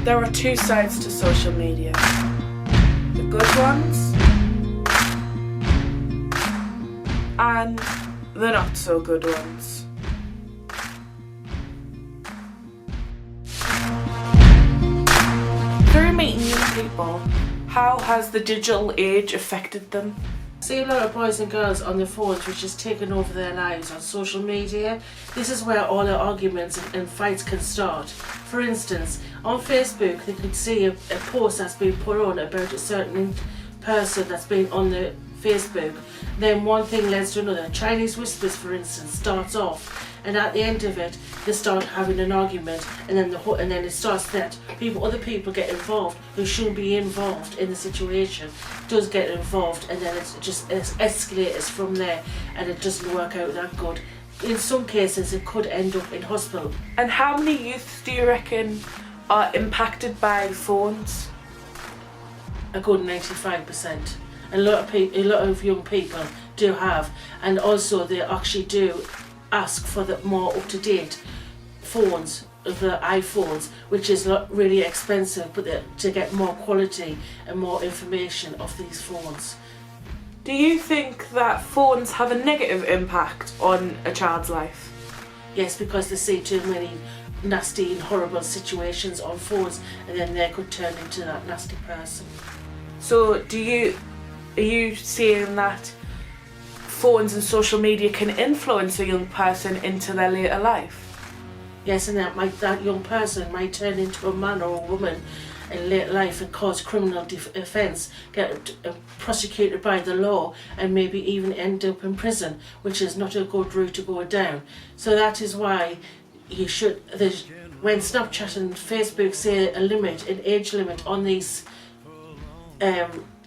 There are two sides to social media. The good ones and the not so good ones. Through meeting young people, how has the digital age affected them? I see a lot of boys and girls on their phones which has taken over their lives on social media. This is where all the arguments and fights can start. For instance, on Facebook they could see a post that's been put on about a certain person that's been on the Facebook. Then one thing leads to another. Chinese Whispers, for instance, starts off, and at the end of it they start having an argument, and then it starts that other people get involved who shouldn't be involved in the situation does get involved, and then it escalates from there, and it doesn't work out that good. In some cases it could end up in hospital. And how many youths do you reckon are impacted by phones? A good 95%. A lot of young people do have, and also they actually do ask for the more up-to-date phones, the iPhones, which is not really expensive, but to get more quality and more information of these phones. Do you think that phones have a negative impact on a child's life? Yes, because they see too many nasty and horrible situations on phones, and then they could turn into that nasty person. So are you saying that phones and social media can influence a young person into their later life? Yes, and that young person might turn into a man or a woman in later life and cause criminal offence, get prosecuted by the law, and maybe even end up in prison, which is not a good route to go down. So that is why you should, when Snapchat and Facebook say an age limit on these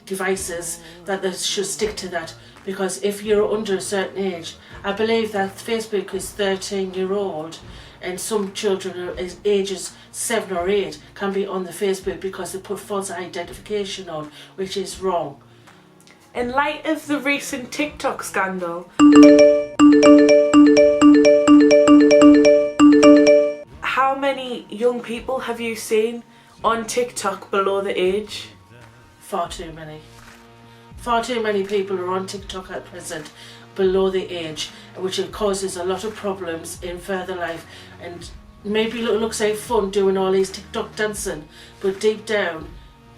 devices, that they should stick to that, because if you're under a certain age, I believe that Facebook is 13-year-old, and some children as ages 7 or 8 can be on the Facebook because they put false identification on, which is wrong. In light of the recent TikTok scandal, how many young people have you seen on TikTok below the age? Far too many. Far too many people are on TikTok at present below the age, which causes a lot of problems in further life. And maybe it looks like fun doing all these TikTok dancing, but deep down,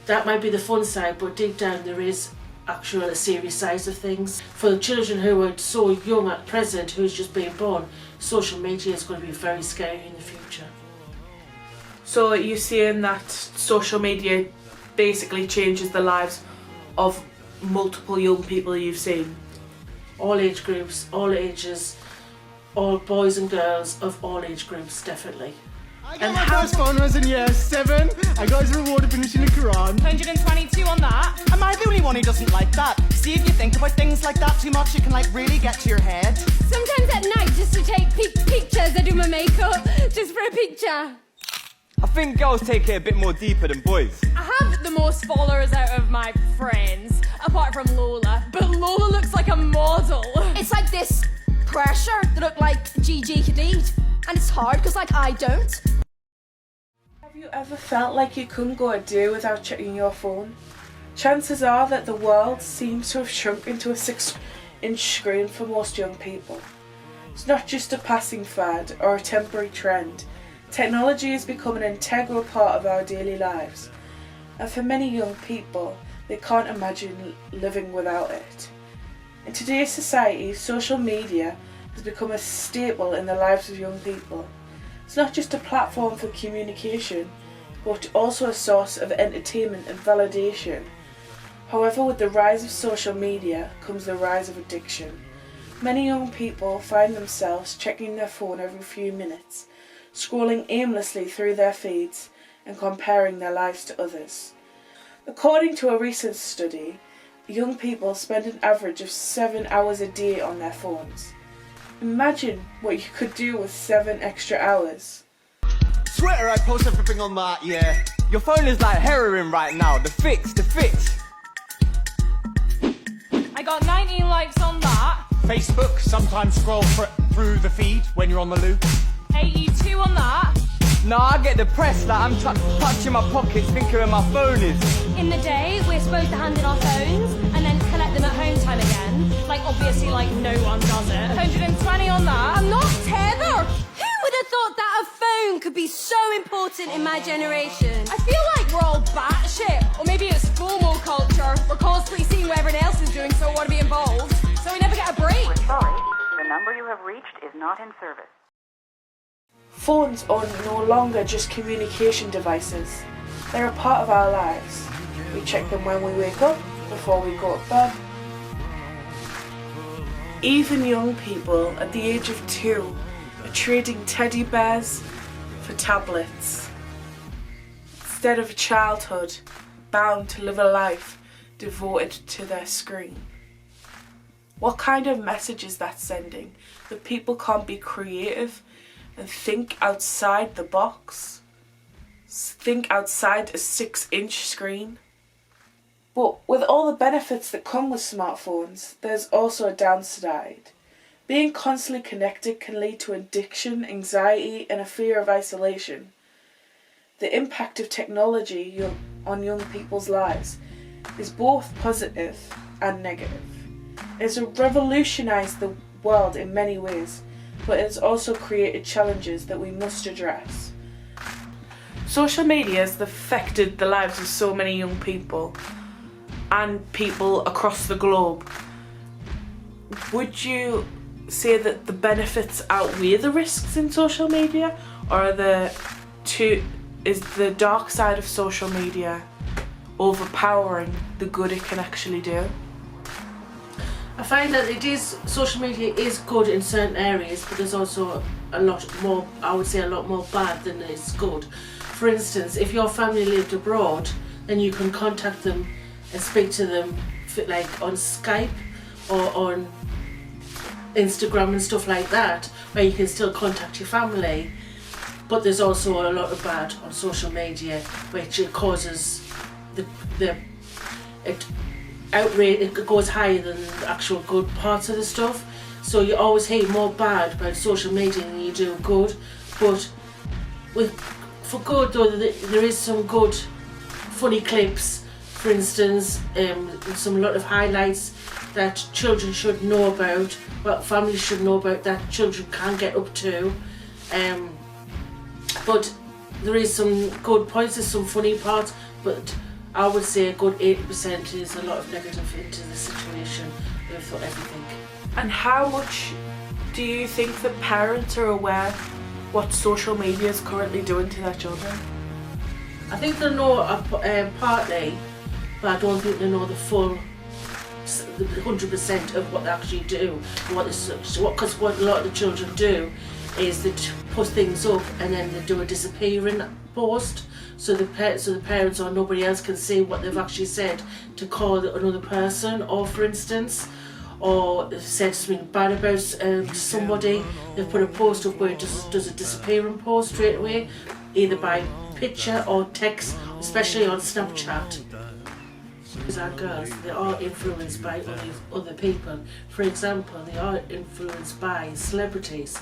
that might be the fun side, but deep down there is actual a serious side of things. For the children who are so young at present, who's just been born, social media is going to be very scary in the future. So you're saying that social media basically changes the lives of multiple young people you've seen? All age groups, all ages, all boys and girls of all age groups, definitely. I got my first phone when I was in year 7. I got his reward of finishing the Quran. 122 on that. Am I the only one who doesn't like that? See, if you think about things like that too much, it can really get to your head. Sometimes at night, just to take pictures, I do my makeup, just for a picture. I think girls take it a bit more deeper than boys. I have the most followers out of my friends, apart from Lola. But Lola looks like a model. It's like this pressure to look like Gigi Hadid. And it's hard because, I don't. Have you ever felt like you couldn't go a day without checking your phone? Chances are that the world seems to have shrunk into a 6-inch screen for most young people. It's not just a passing fad or a temporary trend. Technology has become an integral part of our daily lives, and for many young people, they can't imagine living without it. In today's society, social media has become a staple in the lives of young people. It's not just a platform for communication, but also a source of entertainment and validation. However, with the rise of social media comes the rise of addiction. Many young people find themselves checking their phone every few minutes, scrolling aimlessly through their feeds and comparing their lives to others. According to a recent study, young people spend an average of 7 hours a day on their phones. Imagine what you could do with 7 extra hours. Twitter, I post everything on that, yeah. Your phone is like heroin right now. The fix. I got 19 likes on that. Facebook, sometimes scroll through the feed when you're on the loo. 82 on that. Nah, I get depressed, like I'm touching my pockets, thinking where my phone is. In the day, we're supposed to hand in our phones and then collect them at home time again. Like, obviously, like, no one does it. 120 on that. I'm not tethered. Who would have thought that a phone could be so important in my generation? I feel like we're all batshit. Or maybe it's FOMO culture. We're constantly seeing what everyone else is doing, so we want to be involved. So we never get a break. Sorry, the number you have reached is not in service. Phones are no longer just communication devices. They're a part of our lives. We check them when we wake up, before we go to bed. Even young people at the age of 2 are trading teddy bears for tablets. Instead of a childhood bound to live a life devoted to their screen. What kind of message is that sending? That people can't be creative and think outside the box? Think outside a 6-inch screen? But with all the benefits that come with smartphones, there's also a downside. Being constantly connected can lead to addiction, anxiety, and a fear of isolation. The impact of technology on young people's lives is both positive and negative. It's revolutionised the world in many ways, but it's also created challenges that we must address. Social media has affected the lives of so many young people and people across the globe. Would you say that the benefits outweigh the risks in social media, or is the dark side of social media overpowering the good it can actually do? I find that social media is good in certain areas, but there's also a lot more, I would say a lot more bad than it's good. For instance, if your family lived abroad, then you can contact them and speak to them like on Skype or on Instagram and stuff like that, where you can still contact your family. But there's also a lot of bad on social media, which it causes it goes higher than the actual good parts of the stuff. So you always hear more bad about social media than you do good. But for good though, there is some good funny clips, for instance, a lot of highlights that children should know about, what families should know about, that children can get up to. But there is some good points, there's some funny parts, but I would say a good 80% is a lot of negative into the situation with everything. And how much do you think that parents are aware what social media is currently doing to their children? I think they know partly, but I don't think they know the full 100% of what they actually do. Because what a lot of the children do is they put things up and then they do a disappearing post, so the parents or nobody else can see what they've actually said to call another person, or for instance, or if said something bad about somebody, they've put a post up where it does a disappearing post straight away, either by picture or text, especially on Snapchat. Because our girls, they are influenced by other people. For example, they are influenced by celebrities.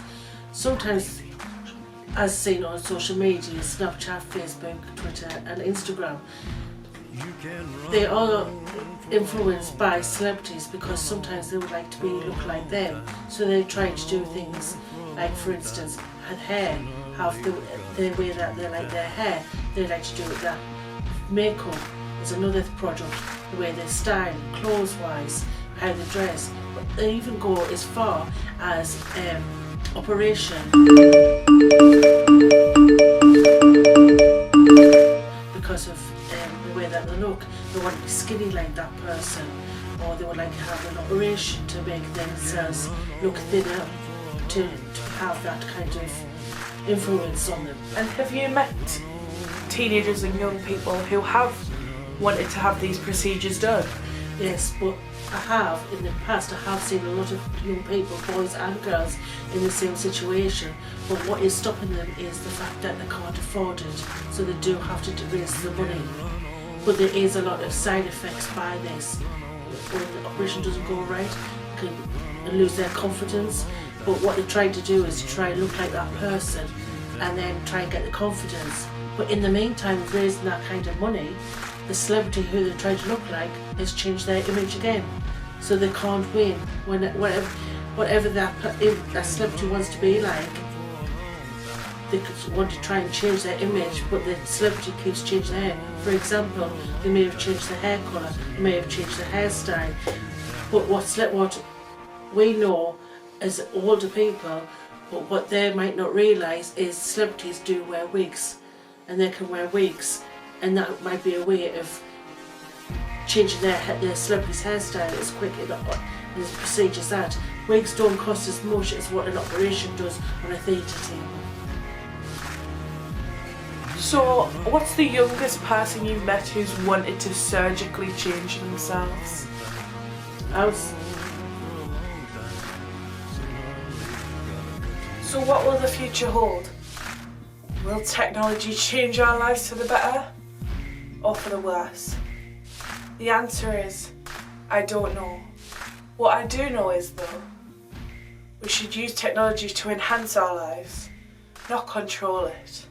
Sometimes, as seen on social media, Snapchat, Facebook, Twitter and Instagram, they are influenced by celebrities because sometimes they would like to look like them. So they try to do things like, for instance, had hair, have the way that they like their hair, they like to do it that. Makeup is another project, the way they style, clothes-wise, how they dress. But they even go as far as operation. Because of the way that they look, they want to be skinny like that person, or they would like to have an operation to make themselves look thinner, to have that kind of influence on them. And have you met teenagers and young people who have wanted to have these procedures done? Yes, but in the past I have seen a lot of young people, boys and girls, in the same situation, but what is stopping them is the fact that they can't afford it, so they do have to raise the money. But there is a lot of side effects by this. When the operation doesn't go right, they can lose their confidence, but what they're trying to do is try and look like that person and then try and get the confidence. But in the meantime of raising that kind of money, the celebrity who they're trying to look like has changed their image again. So they can't win. Whatever that celebrity wants to be like, they want to try and change their image, but the celebrity keeps changing their hair. For example, they may have changed the hair colour, they may have changed the hairstyle. But what we know as older people, but what they might not realise is celebrities do wear wigs, and they can wear wigs, and that might be a way of changing their celebrity's hairstyle as quick and as a procedure as that. Wigs don't cost as much as what an operation does on a theatre table. So, what's the youngest person you've met who's wanted to surgically change themselves? So what will the future hold? Will technology change our lives for the better or for the worse? The answer is, I don't know. What I do know is though, we should use technology to enhance our lives, not control it.